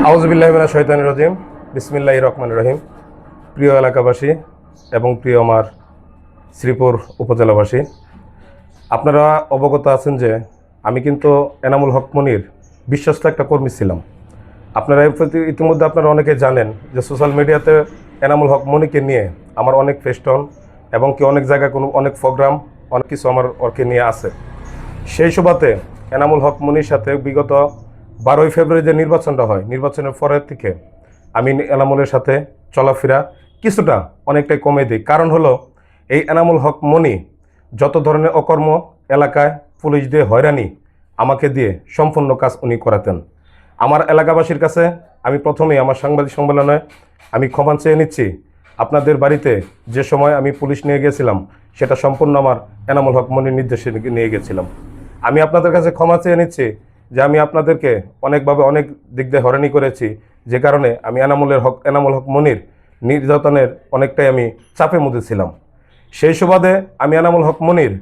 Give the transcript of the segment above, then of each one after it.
আউযুবিল্লাহি মিনাশ শাইতানির রাজিম। বিসমিল্লাহির রহমানির রহিম। প্রিয় এলাকাবাসী এবং প্রিয় আমার শ্রীপুর উপজেলাবাসী, আপনারা অবগত আছেন যে আমি কিন্তু এনামুল হক মনির বিশ্বস্ত একটা কর্মী ছিলাম। আপনারা ইতিমধ্যে আপনারা অনেকে জানেন যে সোশ্যাল মিডিয়াতে এনামুল হক মনিকে নিয়ে আমার অনেক ফেস্টন এবং কি অনেক জায়গায় অনেক প্রোগ্রাম অনেক কিছু আমার ওরকে নিয়ে আছে। সেই সুবাদে এনামুল হক মনির সাথে বিগত 12ই ফেব্রুয়ারি যে নির্বাচনটা হয়, নির্বাচনের পরের থেকে আমি এনামুলের সাথে চলাফেরা কিছুটা অনেকটাই কমে দিই। কারণ হলো এই এনামুল হক মনি যত ধরনের অকর্ম এলাকায় পুলিশ দিয়ে হয়রানি আমাকে দিয়ে সম্পূর্ণ কাজ উনি করাতেন। আমার এলাকাবাসীর কাছে আমি প্রথমেই আমার সাংবাদিক সম্মেলনে আমি ক্ষমা চেয়ে নিচ্ছি। আপনাদের বাড়িতে যে সময় আমি পুলিশ নিয়ে গেছিলাম সেটা সম্পূর্ণ আমার এনামুল হক মনির নির্দেশে নিয়ে গেছিলাম। আমি আপনাদের কাছে ক্ষমা চেয়ে নিচ্ছি যে আমি আপনাদেরকে অনেকভাবে অনেক দিক দিয়ে হয়রানি করেছি, যে কারণে আমি এনামুল হক মনির নির্যাতনের অনেকটাই আমি চাপের মধ্যে ছিলাম। সেই সুবাদে আমি এনামুল হক মনির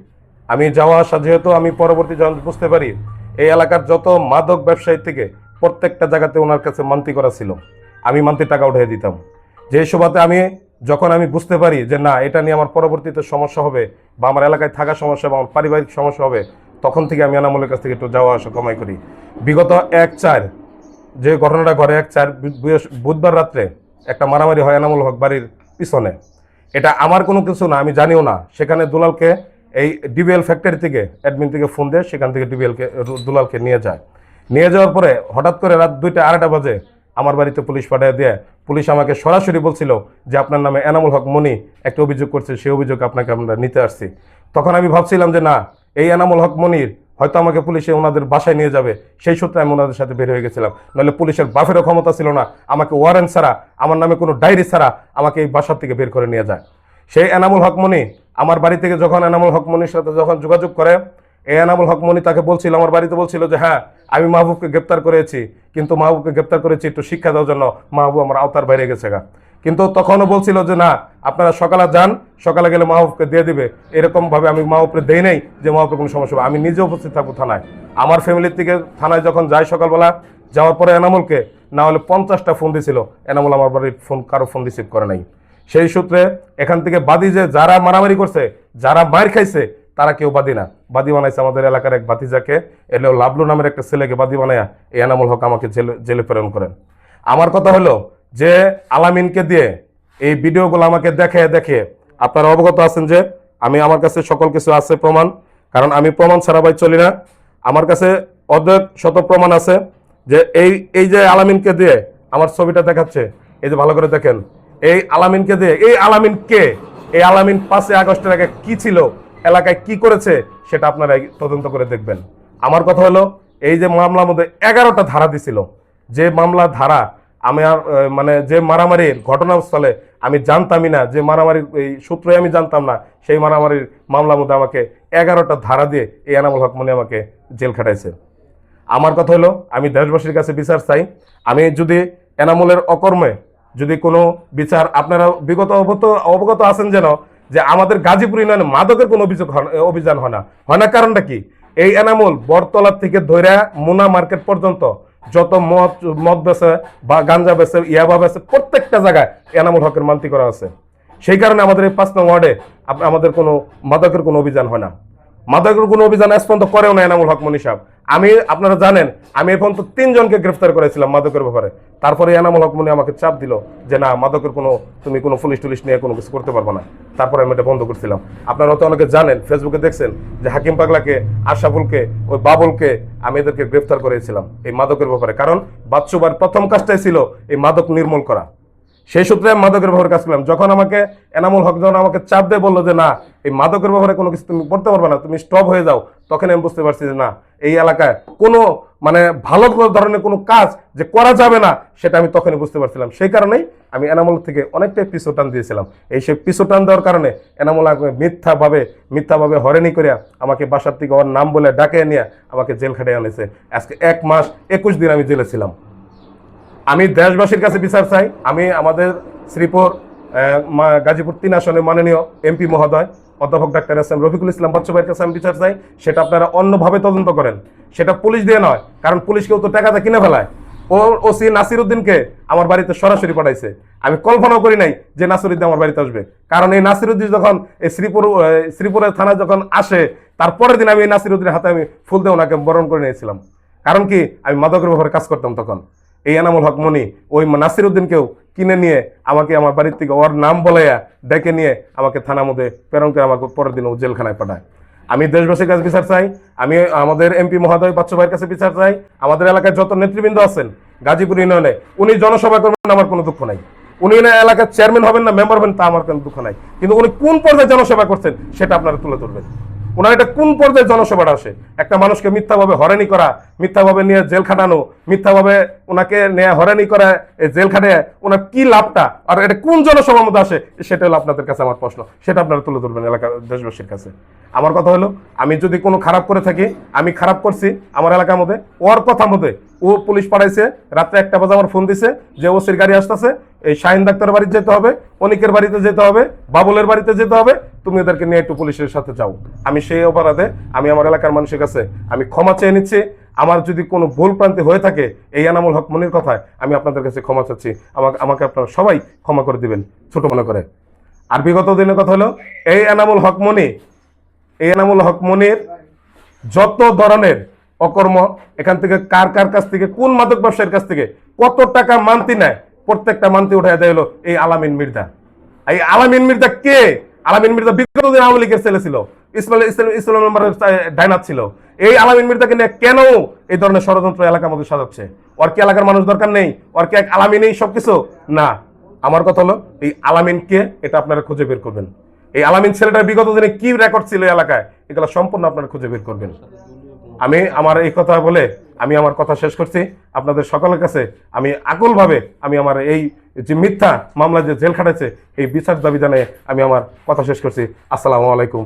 আমি যাওয়া আসা, যেহেতু আমি পরবর্তী যখন বুঝতে পারি এই এলাকার যত মাদক ব্যবসায়ী থেকে প্রত্যেকটা জায়গাতে ওনার কাছে মান্তি করা ছিল, আমি মান্তির টাকা উঠিয়ে দিতাম। যে সুবাদে যখন আমি বুঝতে পারি যে না, এটা নিয়ে আমার পরবর্তীতে সমস্যা হবে বা আমার এলাকায় থাকার সমস্যা বা আমার পারিবারিক সমস্যা হবে, তখন থেকে আমি এনামুলের কাছ থেকে একটু যাওয়া আসা কমাই করি। বিগত 1/4 যে ঘটনাটা ঘটে, 1/4 বুধবার রাত্রে একটা মারামারি হয় এনামুল হক বাড়ির পিছনে। এটা আমার কোনো কিছু না, আমি জানিও না। সেখানে দুলালকে এই ডিবিএল ফ্যাক্টরি থেকে অ্যাডমিন থেকে ফোন দেয়, সেখান থেকে দুলালকে নিয়ে যাওয়ার পরে হঠাৎ করে রাত 2টা 2:30 বাজে আমার বাড়িতে পুলিশ পাঠিয়ে দিয়ে পুলিশ আমাকে সরাসরি বলছিল যে আপনার নামে এনামুল হক মনি একটা অভিযোগ করছে, সেই অভিযোগ আপনাকে আমরা নিতে আসছি। তখন আমি ভাবছিলাম যে না, এই এনামুল হক মনির হয়তো আমাকে পুলিশে ওনাদের বাসায় নিয়ে যাবে, সেই সূত্রে আমি ওনাদের সাথে বের হয়ে গেছিলাম। নাহলে পুলিশের বাফেরও ক্ষমতা ছিল না আমাকে ওয়ারেন্ট ছাড়া, আমার নামে কোনো ডায়েরি ছাড়া আমাকে এই বাসার থেকে বের করে নিয়ে যায়। সেই এনামুল হক মনি আমার বাড়ি থেকে যখন এনামুল হক মনির সাথে যখন যোগাযোগ করে, এই এনামুল হক মনি তাকে বলছিল, আমার বাড়িতে বলছিল যে হ্যাঁ আমি মাহবুবকে গ্রেপ্তার করেছি, কিন্তু মাহবুবকে গ্রেপ্তার করেছি একটু শিক্ষা দেওয়ার জন্য, মাহবুব আমার আওতার বাইরে গেছে গা। কিন্তু তখনও বলছিল যে না, আপনারা সকালে যান, সকালে গেলে মাহবুবকে দিয়ে দিবে। এরকমভাবে আমি মাহবুবকে দেই নাই যে মাহবুবের কোনো সমস্যা হবে, আমি নিজে উপস্থিত থাকবো থানায়। আমার ফ্যামিলির থেকে থানায় যখন যাই সকালবেলা, যাওয়ার পরে এনামুলকে না হলে 50টা ফোন দিছিল, এনামুল আমার বাড়ির কারো ফোন রিসিভ করে নাই। সেই সূত্রে এখান থেকে বাদী যে যারা মারামারি করছে, যারা মার খাইছে, তারা কেউ বাদী না। বাদী বানাইছে আমাদের এলাকার এক ভাতিজাকে, এলেও লাবলু নামের একটা ছেলেকে বাদী বানায়া এই এনামুল হক আমাকে জেলে প্রেরণ করেন। আমার কথা হলো যে আলামিনকে দিয়ে এই ভিডিওগুলো আমাকে দেখে আপনারা অবগত আছেন যে আমার কাছে সকল কিছু আছে প্রমাণ, কারণ আমি প্রমাণ ছাড়া ভাই চলি না। আমার কাছে অর্ধেক শত প্রমাণ আছে যে এই যে আলামিনকে দিয়ে আমার ছবিটা দেখাচ্ছে, এই যে ভালো করে দেখেন, এই আলামিনকে দিয়ে, এই আলামিন কে, এই আলামিন 5ই আগস্টের আগে কি ছিল, এলাকায় কি করেছে, সেটা আপনারা তদন্ত করে দেখবেন। আমার কথা হলো এই যে মামলার মধ্যে 11টা ধারা দিছিল, যে মামলা ধারা মানে যে মারামারির ঘটনাস্থলে আমি জানতামই না, যে মারামারির এই সূত্রে আমি জানতাম না, সেই মারামারির মামলার মধ্যে আমাকে 11টা ধারা দিয়ে এই এনামুল হক মনি আমাকে জেল খাটাইছে। আমার কথা হলো আমি দেশবাসীর কাছে বিচার চাই। আমি যদি এনামুলের অকর্মে যদি কোনো বিচার, আপনারা অবগত আছেন যেন যে আমাদের গাজীপুর ইউনিয়নে মাদকের কোনো অভিযান হয় না। কারণটা কি? এই এনামুল বরতলার থেকে ধরে মুনা মার্কেট পর্যন্ত যত মদ বেছে বা গাঞ্জা বেছে, ইয়াবা বেছে, প্রত্যেকটা জায়গায় এনামুল হকের মান্তি করা আছে। সেই কারণে আমাদের এই 5 নং ওয়ার্ডে আমাদের কোনো মাদকের কোনো অভিযান হয় না। মাদকের কোনো অভিযান স্পন্দ করেও না এনামুল হক মনি সাহেব। আপনারা জানেন আমি এখন তো 3 জনকে গ্রেফতার করেছিলাম মাদকের ব্যাপারে। তারপরে এনামুল হক মনি আমাকে চাপ দিল যে না, মাদকের তুমি কোনো পুলিশ টুলিশ নিয়ে কোনো কিছু করতে পারবো না। তারপরে আমি এটা বন্ধ করছিলাম। আপনারা তো অনেকে জানেন, ফেসবুকে দেখছেন যে হাকিম পাগলাকে, আশরাফুলকে, ওই বাবুলকে আমি এদেরকে গ্রেফতার করেছিলাম এই মাদকের ব্যাপারে। কারণ বাচ্চুবার প্রথম কাজটাই ছিল এই মাদক নির্মূল করা। সেই সূত্রে মাদকের ব্যাপারে কাজ করলাম। যখন আমাকে এনামুল হক আমাকে চাপ দিয়ে বললো যে না, এই মাদকের ব্যাপারে কোনো কিছু তুমি করতে পারবে না, তুমি স্টপ হয়ে যাও, তখন আমি বুঝতে পারছি যে না, এই এলাকায় কোনো ভালো ধরনের কোনো কাজ যে করা যাবে না, সেটা আমি তখনই বুঝতে পারছিলাম। সেই কারণেই আমি এনামুল থেকে অনেকটাই পিছু টান দিয়েছিলাম। সেই পিছু টান দেওয়ার কারণে এনামুল মিথ্যাভাবে হয়রানি করিয়া আমাকে বাসার থেকে ওর নাম বলে ডাকে নিয়ে আমাকে জেল খাটিয়ে আনেছে। আজকে 1 মাস 21 দিন আমি জেলে ছিলাম। আমি দেশবাসীর কাছে বিচার চাই। আমি আমাদের শ্রীপুর গাজীপুর 3 আসনে মাননীয় এমপি মহোদয় অধ্যাপক doctor S M Rafiqul Islam Bachchu ভাইয়ের কাছে আমি বিচার চাই। সেটা আপনারা অন্যভাবে তদন্ত করেন। সেটা পুলিশ দিয়ে নয়, কারণ পুলিশকেও তো টাকাটা কিনে ফেলায়। ওসি নাসির উদ্দিনকে আমার বাড়িতে সরাসরি পাঠাইছে। আমি কল্পনাও করি নাই যে নাসির উদ্দিন আমার বাড়িতে আসবে, কারণ এই নাসির উদ্দিন যখন এই শ্রীপুরের থানায় যখন আসে, তারপরের দিন আমি এই নাসির উদ্দিনের হাতে আমি ফুল দিয়ে ওনাকে বরণ করে নিয়েছিলাম। কারণ কি, আমি মাদকের ব্যাপারে কাজ করতাম তখন। এই এনামুল হক মনি ওই নাসির উদ্দিনকেও কিনে নিয়ে আমাকে আমার বাড়ির থেকে ওর নাম বলাইয়া ডেকে নিয়ে আমাকে থানার মধ্যে প্রেরণ করে আমাকে পরের দিন জেলখানায় পাঠায়। আমি দেশবাসীর কাছে বিচার চাই, আমি আমাদের এমপি মহোদয় বাচ্চু ভাইয়ের কাছে বিচার চাই, আমাদের এলাকায় যত নেতৃবৃন্দ আছেন গাজীপুর ইউনিয়নে, উনি জনসভা করবেন আমার কোনো দুঃখ নাই, উনি এলাকার চেয়ারম্যান হবেন না মেম্বার হবেন তা আমার কোনো দুঃখ নাই, কিন্তু উনি কোন পর্যায়ে জনসভা করছেন সেটা আপনারা তুলে ধরবেন। ওনার এটা কোন পর্যায়ে জনসভাটা আসে? একটা মানুষকে মিথ্যাভাবে হয়রানি করা, মিথ্যাভাবে নিয়ে জেল খাটানো, মিথ্যাভাবে ওনাকে নিয়ে হয়রানি করা, জেল খাটিয়ে ওনার কি লাভটা, আর এটা কোন জনসভার মধ্যে আসে, সেটা হলো আপনাদের কাছে আমার প্রশ্ন, সেটা আপনারা তুলে ধরবেন এলাকার দেশবাসীর কাছে। আমার কথা হলো, আমি যদি কোনো খারাপ করে থাকি, আমি খারাপ করছি আমার এলাকার মধ্যে, ওর কথা মধ্যে ও পুলিশ পাঠাইছে, রাত্রে 1টা বাজে আমার ফোন দিছে যে ওসির গাড়ি আসতেছে, এই শাহিন ডাক্তারের বাড়িতে যেতে হবে, অনিকের বাড়িতে যেতে হবে, বাবুলের বাড়িতে যেতে হবে, তুমি ওদেরকে নিয়ে একটু পুলিশের সাথে যাও। আমি সেই অপরাধে আমি আমার এলাকার মানুষের কাছে আমি ক্ষমা চেয়ে নিচ্ছি। আমার যদি কোনো ভুল প্রান্তি হয়ে থাকে এই এনামুল হক মনির কথায়, আমি আপনাদের কাছে ক্ষমা চাচ্ছি। আমাকে আপনারা সবাই ক্ষমা করে দিবেন ছোট মনে করে। আর বিগত দিনের কথা হলো, এই এনামুল হক মনির যত ধরনের অকর্ম, এখান থেকে কার কার কাছ থেকে, কোন মাদক ব্যবসায়ীর কাছ থেকে কত টাকা মান্তি নেয়, প্রত্যেকটা মান্তি উঠাই দেয় হলো এই আলামিন মির্জা। এই আলামিন মির্জা কে? আলামিন মির্জা বিগত দিন আওয়ামী লীগের ছেলে ছিল, ইসলাম মেম্বারের ডাইনাত ছিল। এই আলামিন মির্জাকে নিয়ে কেন এই ধরনের ষড়যন্ত্র এলাকার মধ্যে সাজাচ্ছে? ওর কি এলাকার মানুষ দরকার নেই? ওর কি এক আলামিনেই সবকিছু? না। আমার কথা হলো, এই আলামিন কে এটা আপনারা খুঁজে বের করবেন। এই আলামিন ছেলেটার বিগত দিনে কি রেকর্ড ছিল এলাকায়, এগুলো সম্পূর্ণ আপনারা খুঁজে বের করবেন। আমি আমার এই কথা বলে আমি আমার কথা শেষ করছি। আপনাদের সকলের কাছে আমি আকুলভাবে আমি আমার এই যে মিথ্যা মামলা যে জেল খাটাচ্ছে এই বিচার দাবি জানিয়ে আমি আমার কথা শেষ করছি। আসসালামু আলাইকুম।